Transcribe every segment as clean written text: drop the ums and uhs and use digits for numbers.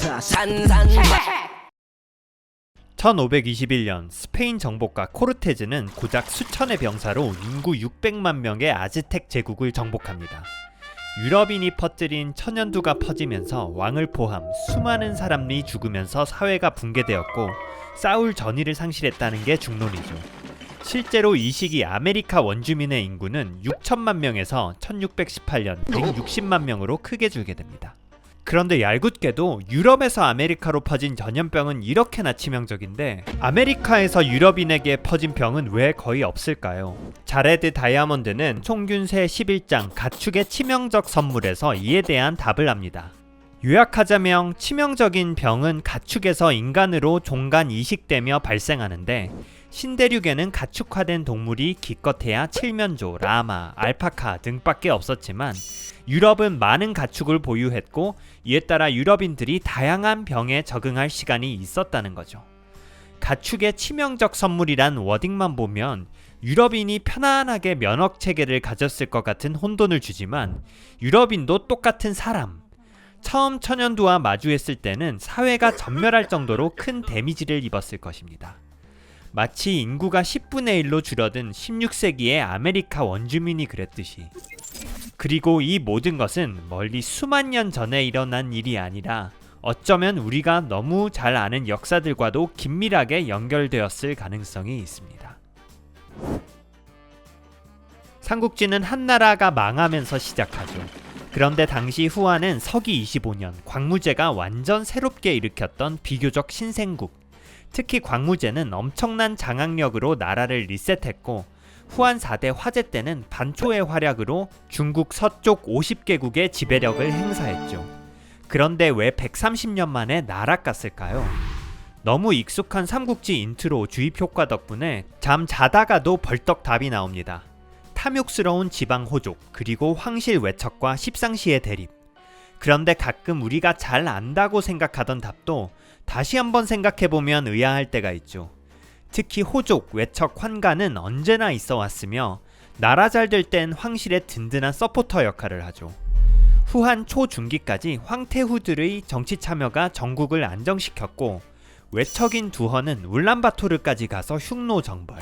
산산과 1521년 스페인 정복가 코르테즈는 고작 수천의 병사로 인구 600만 명의 아즈텍 제국을 정복합니다. 유럽인이 퍼뜨린 천연두가 퍼지면서 왕을 포함 수많은 사람이 죽으면서 사회가 붕괴되었고 싸울 전의를 상실했다는 게 중론이죠. 실제로 이 시기 아메리카 원주민의 인구는 6천만 명에서 1618년 160만 명으로 크게 줄게 됩니다. 그런데 얄궂게도 유럽에서 아메리카로 퍼진 전염병은 이렇게나 치명적인데 아메리카에서 유럽인에게 퍼진 병은 왜 거의 없을까요? 자레드 다이아몬드는 총균세 11장 가축의 치명적 선물에서 이에 대한 답을 합니다. 요약하자면 치명적인 병은 가축에서 인간으로 종간 이식되며 발생하는데 신대륙에는 가축화된 동물이 기껏해야 칠면조, 라마, 알파카 등밖에 없었지만 유럽은 많은 가축을 보유했고 이에 따라 유럽인들이 다양한 병에 적응할 시간이 있었다는 거죠. 가축의 치명적 선물이란 워딩만 보면 유럽인이 편안하게 면역 체계를 가졌을 것 같은 혼돈을 주지만 유럽인도 똑같은 사람. 처음 천연두와 마주했을 때는 사회가 전멸할 정도로 큰 데미지를 입었을 것입니다. 마치 인구가 10분의 1로 줄어든 16세기의 아메리카 원주민이 그랬듯이. 그리고 이 모든 것은 멀리 수만 년 전에 일어난 일이 아니라 어쩌면 우리가 너무 잘 아는 역사들과도 긴밀하게 연결되었을 가능성이 있습니다. 삼국지는 한 나라가 망하면서 시작하죠. 그런데 당시 후한은 서기 25년 광무제가 완전 새롭게 일으켰던 비교적 신생국. 특히 광무제는 엄청난 장악력으로 나라를 리셋했고 후한 4대 화제 때는 반초의 활약으로 중국 서쪽 50개국의 지배력을 행사했죠. 그런데 왜 130년 만에 나락갔을까요? 너무 익숙한 삼국지 인트로 주입 효과 덕분에 잠 자다가도 벌떡 답이 나옵니다. 탐욕스러운 지방 호족 그리고 황실 외척과 십상시의 대립. 그런데 가끔 우리가 잘 안다고 생각하던 답도 다시 한번 생각해보면 의아할 때가 있죠. 특히 호족, 외척, 환가는 언제나 있어 왔으며 나라 잘 될 땐 황실의 든든한 서포터 역할을 하죠. 후한 초중기까지 황태후들의 정치 참여가 전국을 안정시켰고 외척인 두헌은 울란바토르까지 가서 흉노 정벌.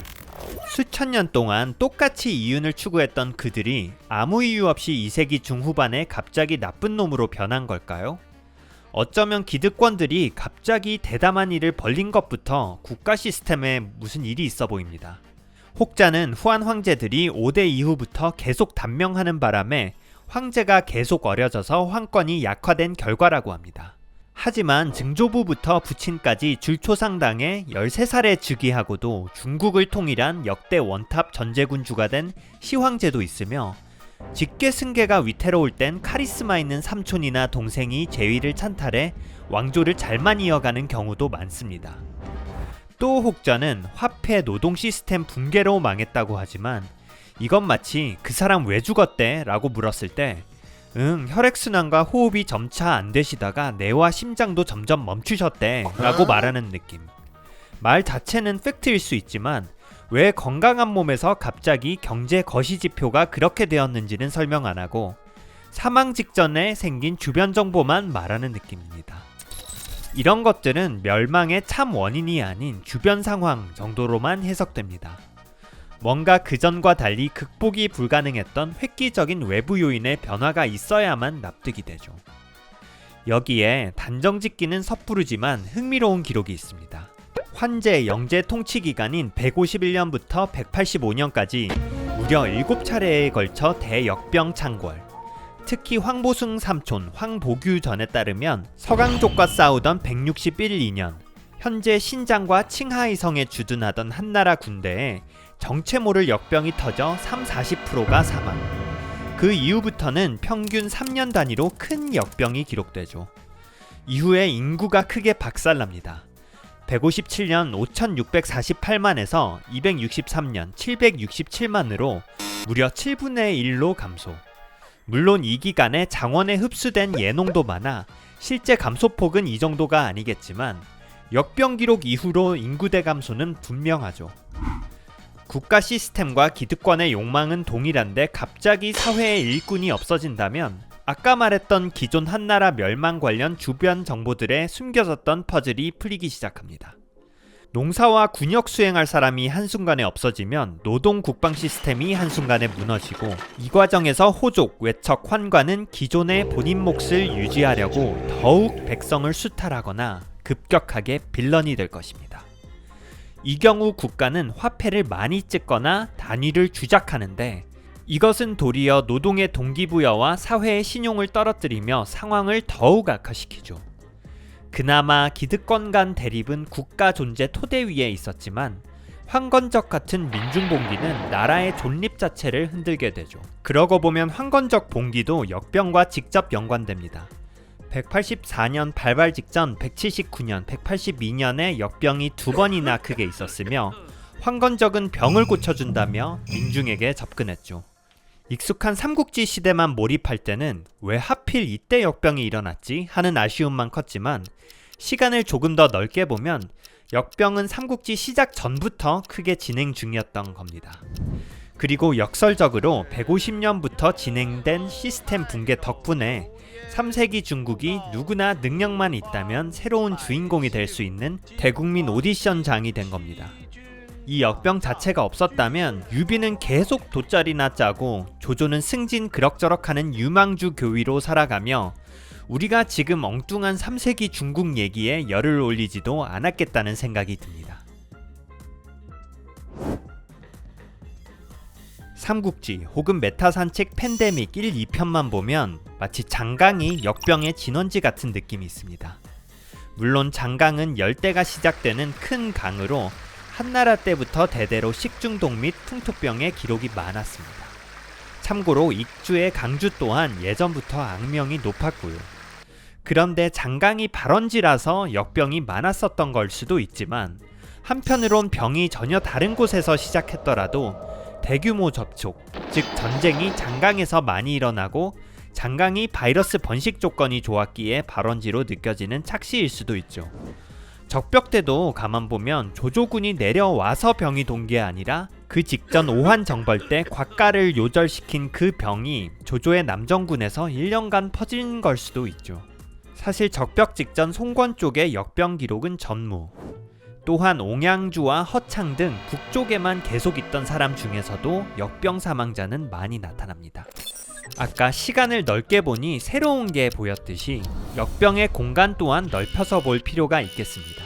수천 년 동안 똑같이 이윤을 추구했던 그들이 아무 이유 없이 2세기 중후반에 갑자기 나쁜 놈으로 변한 걸까요? 어쩌면 기득권들이 갑자기 대담한 일을 벌린 것부터 국가 시스템에 무슨 일이 있어 보입니다. 혹자는 후한 황제들이 5대 이후부터 계속 단명하는 바람에 황제가 계속 어려져서 황권이 약화된 결과라고 합니다. 하지만 증조부부터 부친까지 줄초상당에 13살에 즉위하고도 중국을 통일한 역대 원탑 전제군주가 된 시황제도 있으며 직계 승계가 위태로울 땐 카리스마 있는 삼촌이나 동생이 제위를 찬탈해 왕조를 잘만 이어가는 경우도 많습니다. 또 혹자는 화폐 노동 시스템 붕괴로 망했다고 하지만 이건 마치 그 사람 왜 죽었대? 라고 물었을 때 혈액순환과 호흡이 점차 안 되시다가 뇌와 심장도 점점 멈추셨대 라고 말하는 느낌. 말 자체는 팩트일 수 있지만 왜 건강한 몸에서 갑자기 경제 거시지표가 그렇게 되었는지는 설명 안 하고 사망 직전에 생긴 주변 정보만 말하는 느낌입니다. 이런 것들은 멸망의 참 원인이 아닌 주변 상황 정도로만 해석됩니다. 뭔가 그전과 달리 극복이 불가능했던 획기적인 외부 요인의 변화가 있어야만 납득이 되죠. 여기에 단정짓기는 섣부르지만 흥미로운 기록이 있습니다. 환제, 영제 통치 기간인 151년부터 185년까지 무려 7차례에 걸쳐 대역병 창궐. 특히 황보숭 삼촌 황보규 전에 따르면 서강족과 싸우던 161~2년 현재 신장과 칭하이성에 주둔하던 한나라 군대에 정체 모를 역병이 터져 30~40%가 사망. 그 이후부터는 평균 3년 단위로 큰 역병이 기록되죠. 이후에 인구가 크게 박살납니다. 157년 5648만에서 263년 767만으로 무려 7분의 1로 감소. 물론 이 기간에 장원에 흡수된 예농도 많아 실제 감소폭은 이 정도가 아니겠지만 역병 기록 이후로 인구대 감소는 분명하죠. 국가 시스템과 기득권의 욕망은 동일한데 갑자기 사회의 일꾼이 없어진다면 아까 말했던 기존 한나라 멸망 관련 주변 정보들에 숨겨졌던 퍼즐이 풀리기 시작합니다. 농사와 군역 수행할 사람이 한순간에 없어지면 노동 국방 시스템이 한순간에 무너지고, 이 과정에서 호족, 외척, 환관은 기존의 본인 몫을 유지하려고 더욱 백성을 수탈하거나 급격하게 빌런이 될 것입니다. 이 경우 국가는 화폐를 많이 찍거나 단위를 주작하는데, 이것은 도리어 노동의 동기부여와 사회의 신용을 떨어뜨리며 상황을 더욱 악화시키죠. 그나마 기득권 간 대립은 국가 존재 토대 위에 있었지만, 황건적 같은 민중봉기는 나라의 존립 자체를 흔들게 되죠. 그러고 보면 황건적 봉기도 역병과 직접 연관됩니다. 184년 발발 직전 179년, 182년에 역병이 2번이나 크게 있었으며, 황건적은 병을 고쳐준다며 민중에게 접근했죠. 익숙한 삼국지 시대만 몰입할 때는 왜 하필 이때 역병이 일어났지 하는 아쉬움만 컸지만, 시간을 조금 더 넓게 보면 역병은 삼국지 시작 전부터 크게 진행 중이었던 겁니다. 그리고 역설적으로 150년부터 진행된 시스템 붕괴 덕분에 3세기 중국이 누구나 능력만 있다면 새로운 주인공이 될 수 있는 대국민 오디션장이 된 겁니다. 이 역병 자체가 없었다면 유비는 계속 돗자리나 짜고 조조는 승진 그럭저럭하는 유망주 교위로 살아가며 우리가 지금 엉뚱한 3세기 중국 얘기에 열을 올리지도 않았겠다는 생각이 듭니다. 삼국지 혹은 메타산책 팬데믹 1, 2편만 보면 마치 장강이 역병의 진원지 같은 느낌이 있습니다. 물론 장강은 열대가 시작되는 큰 강으로 한나라 때부터 대대로 식중독 및 풍토병의 기록이 많았습니다. 참고로 익주의 강주 또한 예전부터 악명이 높았고요. 그런데 장강이 발원지라서 역병이 많았었던 걸 수도 있지만, 한편으론 병이 전혀 다른 곳에서 시작했더라도 대규모 접촉, 즉 전쟁이 장강에서 많이 일어나고 장강이 바이러스 번식 조건이 좋았기에 발원지로 느껴지는 착시일 수도 있죠. 적벽 때도 가만 보면 조조군이 내려와서 병이 돈 게 아니라 그 직전 오한 정벌 때 곽가를 요절시킨 그 병이 조조의 남정군에서 1년간 퍼진 걸 수도 있죠. 사실 적벽 직전 송권 쪽의 역병 기록은 전무. 또한 옹양주와 허창 등 북쪽에만 계속 있던 사람 중에서도 역병 사망자는 많이 나타납니다. 아까 시간을 넓게 보니 새로운 게 보였듯이 역병의 공간 또한 넓혀서 볼 필요가 있겠습니다.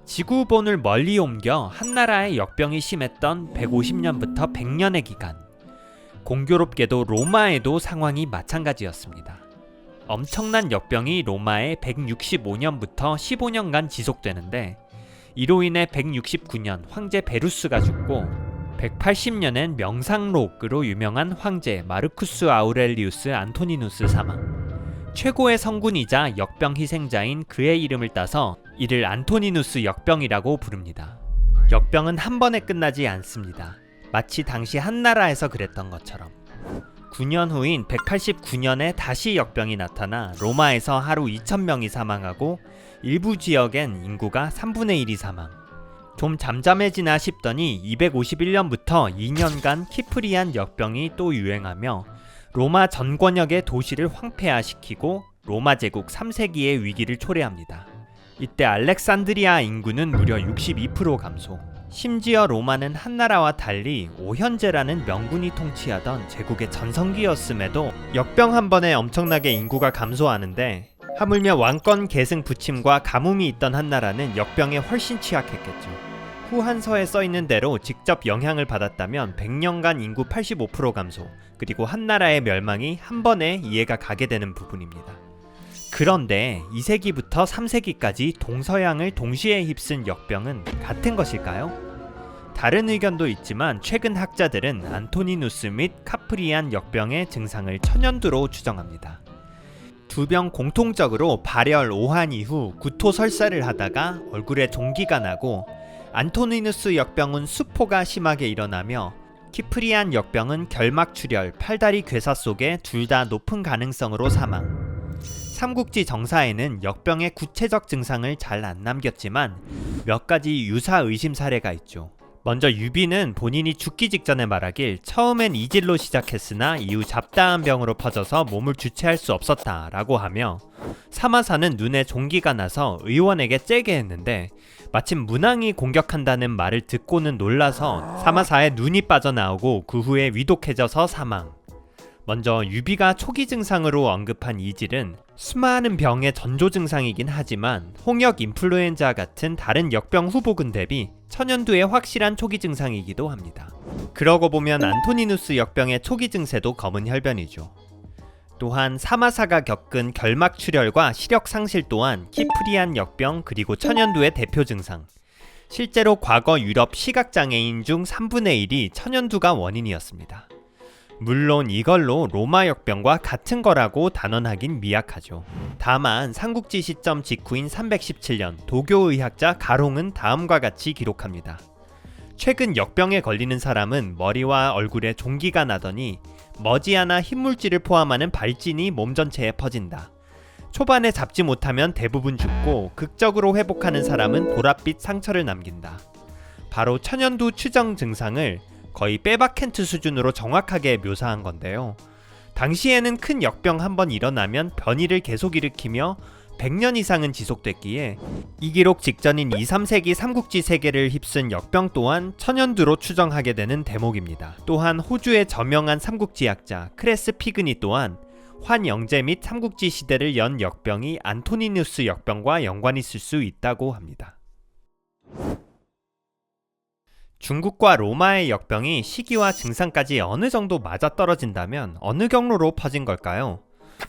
지구본을 멀리 옮겨 한나라의 역병이 심했던 150년부터 100년의 기간, 공교롭게도 로마에도 상황이 마찬가지였습니다. 엄청난 역병이 로마에 165년부터 15년간 지속되는데, 이로 인해 169년 황제 베루스가 죽고 180년엔 명상록으로 유명한 황제 마르쿠스 아우렐리우스 안토니누스 사망. 최고의 성군이자 역병 희생자인 그의 이름을 따서 이를 안토니누스 역병이라고 부릅니다. 역병은 한 번에 끝나지 않습니다. 마치 당시 한나라에서 그랬던 것처럼. 9년 후인 189년에 다시 역병이 나타나 로마에서 하루 2,000명이 사망하고 일부 지역엔 인구가 3분의 1이 사망. 좀 잠잠해지나 싶더니 251년부터 2년간 키프리안 역병이 또 유행하며 로마 전 권역의 도시를 황폐화시키고 로마 제국 3세기의 위기를 초래합니다. 이때 알렉산드리아 인구는 무려 62% 감소. 심지어 로마는 한나라와 달리 오현제라는 명군이 통치하던 제국의 전성기였음에도 역병 한 번에 엄청나게 인구가 감소하는데, 하물며 왕권 계승 부침과 가뭄이 있던 한나라는 역병에 훨씬 취약했겠죠. 후한서에 써있는 대로 직접 영향을 받았다면 100년간 인구 85% 감소, 그리고 한나라의 멸망이 한 번에 이해가 가게 되는 부분입니다. 그런데 2세기부터 3세기까지 동서양을 동시에 휩쓴 역병은 같은 것일까요? 다른 의견도 있지만 최근 학자들은 안토니누스 및 카프리안 역병의 증상을 천연두로 추정합니다. 두 병 공통적으로 발열 오한 이후 구토 설사를 하다가 얼굴에 종기가 나고, 안토니누스 역병은 수포가 심하게 일어나며 키프리안 역병은 결막출혈, 팔다리 괴사 속에 둘 다 높은 가능성으로 사망. 삼국지 정사에는 역병의 구체적 증상을 잘 안 남겼지만 몇 가지 유사 의심 사례가 있죠. 먼저 유비는 본인이 죽기 직전에 말하길 처음엔 이질로 시작했으나 이후 잡다한 병으로 퍼져서 몸을 주체할 수 없었다라고 하며 사마사는 눈에 종기가 나서 의원에게 째게 했는데 마침 문왕이 공격한다는 말을 듣고는 놀라서 사마사의 눈이 빠져나오고 그 후에 위독해져서 사망. 먼저 유비가 초기 증상으로 언급한 이질은 수많은 병의 전조 증상이긴 하지만 홍역 인플루엔자 같은 다른 역병 후보군 대비 천연두의 확실한 초기 증상이기도 합니다. 그러고 보면 안토니누스 역병의 초기 증세도 검은 혈변이죠. 또한 사마사가 겪은 결막출혈과 시력 상실 또한 키프리안 역병 그리고 천연두의 대표 증상. 실제로 과거 유럽 시각장애인 중 3분의 1이 천연두가 원인이었습니다. 물론 이걸로 로마 역병과 같은 거라고 단언하긴 미약하죠. 다만 삼국지 시점 직후인 317년 도교의학자 가롱은 다음과 같이 기록합니다. 최근 역병에 걸리는 사람은 머리와 얼굴에 종기가 나더니 머지않아 흰물질을 포함하는 발진이 몸 전체에 퍼진다. 초반에 잡지 못하면 대부분 죽고 극적으로 회복하는 사람은 보랏빛 상처를 남긴다. 바로 천연두 추정 증상을 거의 빼박켄트 수준으로 정확하게 묘사한 건데요. 당시에는 큰 역병 한번 일어나면 변이를 계속 일으키며 100년 이상은 지속됐기에 이 기록 직전인 2, 3세기 삼국지 세계를 휩쓴 역병 또한 천연두로 추정하게 되는 대목입니다. 또한 호주의 저명한 삼국지학자 크레스 피그니 또한 환영제 및 삼국지 시대를 연 역병이 안토니누스 역병과 연관이 있을 수 있다고 합니다. 중국과 로마의 역병이 시기와 증상까지 어느 정도 맞아떨어진다면 어느 경로로 퍼진 걸까요?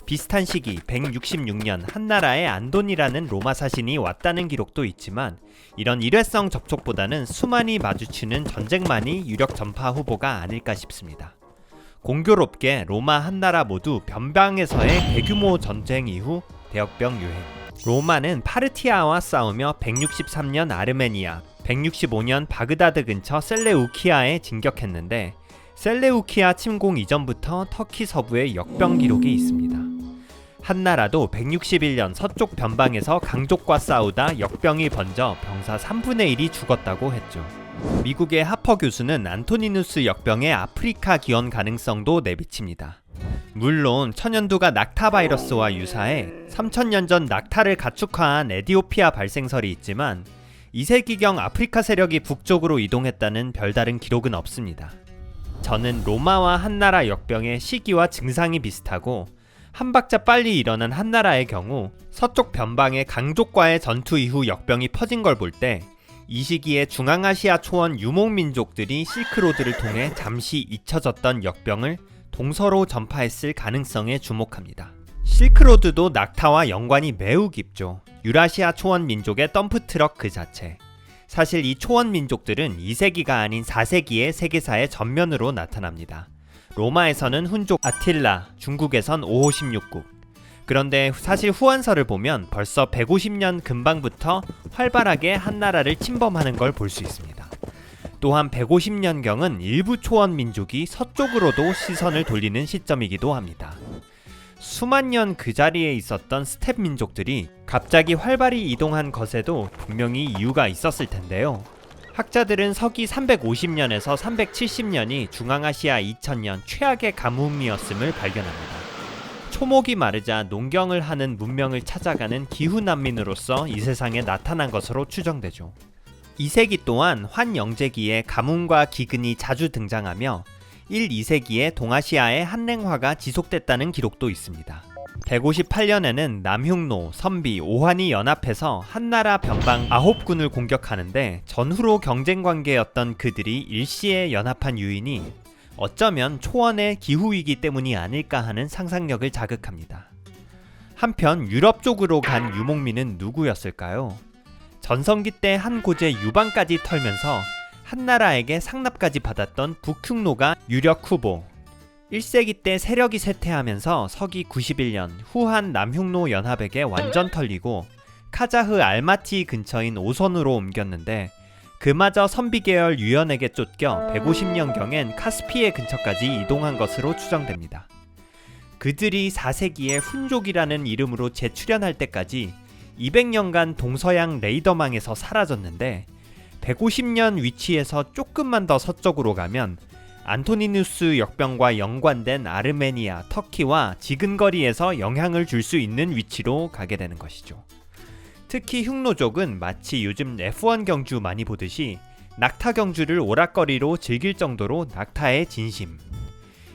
비슷한 시기 166년 한나라에 안돈이라는 로마 사신이 왔다는 기록도 있지만 이런 일회성 접촉보다는 수만이 마주치는 전쟁만이 유력 전파 후보가 아닐까 싶습니다. 공교롭게 로마 한나라 모두 변방에서의 대규모 전쟁 이후 대역병 유행. 로마는 파르티아와 싸우며 163년 아르메니아, 165년 바그다드 근처 셀레우키아에 진격했는데 셀레우키아 침공 이전부터 터키 서부에 역병 기록이 있습니다. 한나라도 161년 서쪽 변방에서 강족과 싸우다 역병이 번져 병사 3분의 1이 죽었다고 했죠. 미국의 하퍼 교수는 안토니누스 역병의 아프리카 기원 가능성도 내비칩니다. 물론 천연두가 낙타 바이러스와 유사해 3000년 전 낙타를 가축화한 에디오피아 발생설이 있지만 2세기경 아프리카 세력이 북쪽으로 이동했다는 별다른 기록은 없습니다. 저는 로마와 한나라 역병의 시기와 증상이 비슷하고 한 박자 빨리 일어난 한나라의 경우 서쪽 변방의 강족과의 전투 이후 역병이 퍼진 걸 볼 때 이 시기에 중앙아시아 초원 유목민족들이 실크로드를 통해 잠시 잊혀졌던 역병을 동서로 전파했을 가능성에 주목합니다. 실크로드도 낙타와 연관이 매우 깊죠. 유라시아 초원 민족의 덤프트럭 그 자체. 사실 이 초원 민족들은 2세기가 아닌 4세기의 세계사의 전면으로 나타납니다. 로마에서는 훈족 아틸라, 중국에선 5호 16국. 그런데 사실 후한서를 보면 벌써 150년 근방부터 활발하게 한나라를 침범하는 걸 볼 수 있습니다. 또한 150년경은 일부 초원 민족이 서쪽으로도 시선을 돌리는 시점이기도 합니다. 수만 년 그 자리에 있었던 스텝 민족들이 갑자기 활발히 이동한 것에도 분명히 이유가 있었을 텐데요. 학자들은 서기 350년에서 370년이 중앙아시아 2000년 최악의 가뭄이었음을 발견합니다. 초목이 마르자 농경을 하는 문명을 찾아가는 기후난민으로서 이 세상에 나타난 것으로 추정되죠. 2세기 또한 환영제기에 가뭄과 기근이 자주 등장하며 1, 2세기에 동아시아의 한랭화가 지속됐다는 기록도 있습니다. 158년에는 남흉노, 선비, 오한이 연합해서 한나라 변방 9군을 공격하는데 전후로 경쟁관계였던 그들이 일시에 연합한 유인이 어쩌면 초원의 기후위기 때문이 아닐까 하는 상상력을 자극합니다. 한편 유럽 쪽으로 간 유목민은 누구였을까요? 전성기 때 한 고제 유방까지 털면서 한나라에게 상납까지 받았던 북흉노가 유력 후보. 1세기 때 세력이 쇠퇴하면서 서기 91년 후한 남흉노 연합에게 완전 털리고 카자흐 알마티 근처인 오선으로 옮겼는데 그마저 선비계열 유연에게 쫓겨 150년경엔 카스피해 근처까지 이동한 것으로 추정됩니다. 그들이 4세기에 훈족이라는 이름으로 재출현할 때까지 200년간 동서양 레이더망에서 사라졌는데 150년 위치에서 조금만 더 서쪽으로 가면 안토니누스 역병과 연관된 아르메니아, 터키와 지근거리에서 영향을 줄 수 있는 위치로 가게 되는 것이죠. 특히 흉노족은 마치 요즘 F1 경주 많이 보듯이 낙타 경주를 오락거리로 즐길 정도로 낙타의 진심.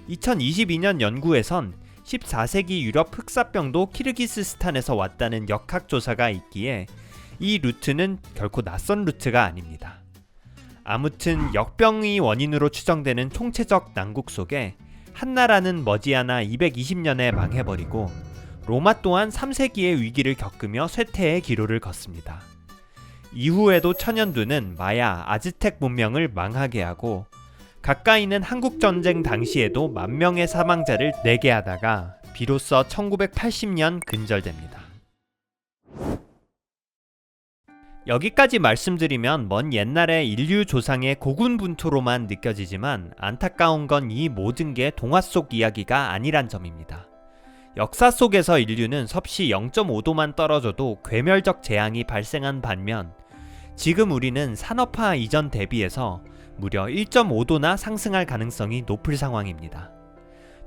2022년 연구에선 14세기 유럽 흑사병도 키르기스스탄에서 왔다는 역학조사가 있기에 이 루트는 결코 낯선 루트가 아닙니다. 아무튼 역병이 원인으로 추정되는 총체적 난국 속에 한나라는 머지않아 220년에 망해버리고 로마 또한 3세기의 위기를 겪으며 쇠퇴의 기로를 걷습니다. 이후에도 천연두는 마야, 아즈텍 문명을 망하게 하고 가까이는 한국전쟁 당시에도 만 명의 사망자를 내게 하다가 비로소 1980년 근절됩니다. 여기까지 말씀드리면 먼 옛날의 인류 조상의 고군분투로만 느껴지지만 안타까운 건 이 모든 게 동화 속 이야기가 아니란 점입니다. 역사 속에서 인류는 섭씨 0.5도만 떨어져도 괴멸적 재앙이 발생한 반면 지금 우리는 산업화 이전 대비해서 무려 1.5도나 상승할 가능성이 높을 상황입니다.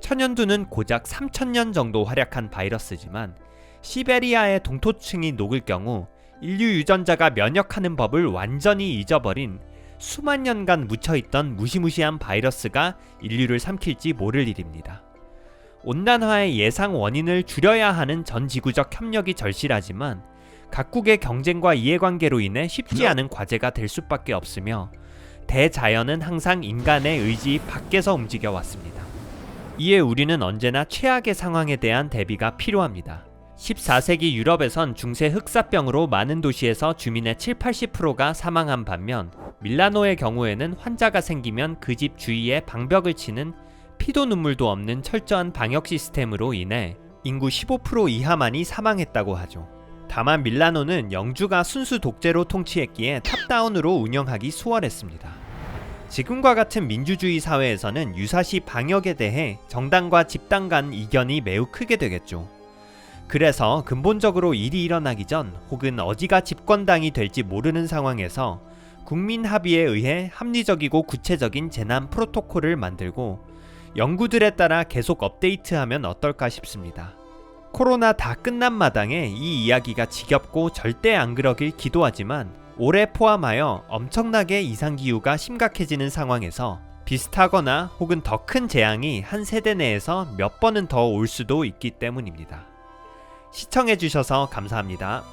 천연두는 고작 3000년 정도 활약한 바이러스지만 시베리아의 동토층이 녹을 경우 인류 유전자가 면역하는 법을 완전히 잊어버린 수만 년간 묻혀있던 무시무시한 바이러스가 인류를 삼킬지 모를 일입니다. 온난화의 예상 원인을 줄여야 하는 전 지구적 협력이 절실하지만 각국의 경쟁과 이해관계로 인해 쉽지 않은 과제가 될 수밖에 없으며 대자연은 항상 인간의 의지 밖에서 움직여 왔습니다. 이에 우리는 언제나 최악의 상황에 대한 대비가 필요합니다. 14세기 유럽에선 중세 흑사병으로 많은 도시에서 주민의 70-80%가 사망한 반면 밀라노의 경우에는 환자가 생기면 그 집 주위에 방벽을 치는 피도 눈물도 없는 철저한 방역 시스템으로 인해 인구 15% 이하만이 사망했다고 하죠. 다만 밀라노는 영주가 순수 독재로 통치했기에 탑다운으로 운영하기 수월했습니다. 지금과 같은 민주주의 사회에서는 유사시 방역에 대해 정당과 집단 간 이견이 매우 크게 되겠죠. 그래서 근본적으로 일이 일어나기 전 혹은 어디가 집권당이 될지 모르는 상황에서 국민 합의에 의해 합리적이고 구체적인 재난 프로토콜을 만들고 연구들에 따라 계속 업데이트하면 어떨까 싶습니다. 코로나 다 끝난 마당에 이 이야기가 지겹고 절대 안 그러길 기도하지만 올해 포함하여 엄청나게 이상기후가 심각해지는 상황에서 비슷하거나 혹은 더 큰 재앙이 한 세대 내에서 몇 번은 더 올 수도 있기 때문입니다. 시청해주셔서 감사합니다.